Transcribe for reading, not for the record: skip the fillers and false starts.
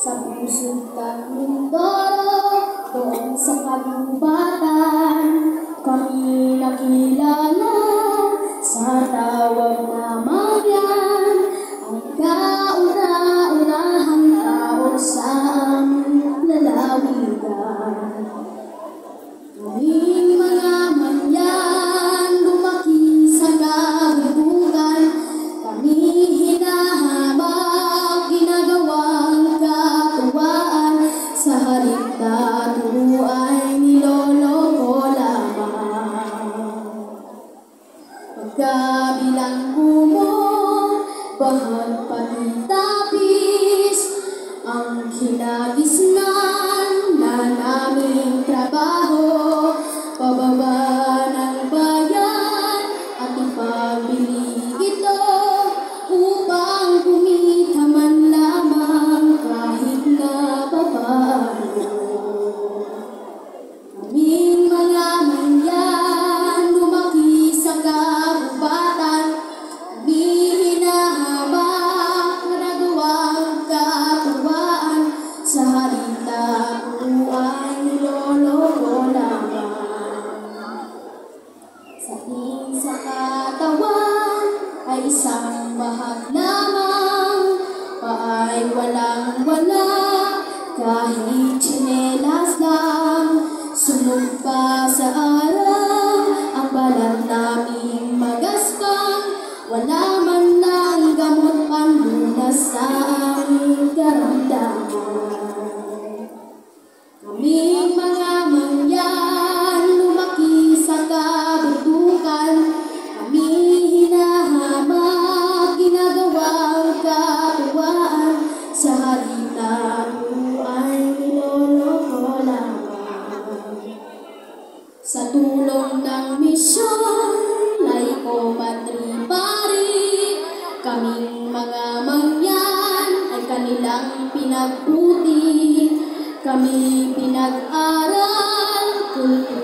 Sa pusong Mindoro, doon sa kagubatan, kami nakilala sa tawag na Marian, ang kauna-unahang tao sa aming lalawigan. Kaming mga Marian, lumaki sa kabundukan, kami hinahabag, ginagawang katuwaan, sa halip tayo ay niloloko lamang. Pagkabilang kumot, bahag pati tapis, ang kinagisnan na naming trabaho, pababa ng bayan at ipabili ito upang kumita man lamang kahit na babae. Kaming mga Marian, lumaki sa kabubatan, kami hinahabak, nagawang katuwaan, sa halita ko ay niloloko lamang. Sa ating sa katawan ay isang bahag lamang, paay walang-wala, kahit tsinelas lang. Sunog pa sa araw ang balat naming magaspang, wala man lang gamot panlunas sa aming karamdaman. Kaming mga Marian, lumaki sa kabundukan, kami hinahamag, ginagawang katuwaan, sa halita ko ay niloloko lamang. Sa tulong ng misyon, laiko Madre Pari, kaming mga Marian ay kanilang pinagbuti, kami pinag-aral, kultura.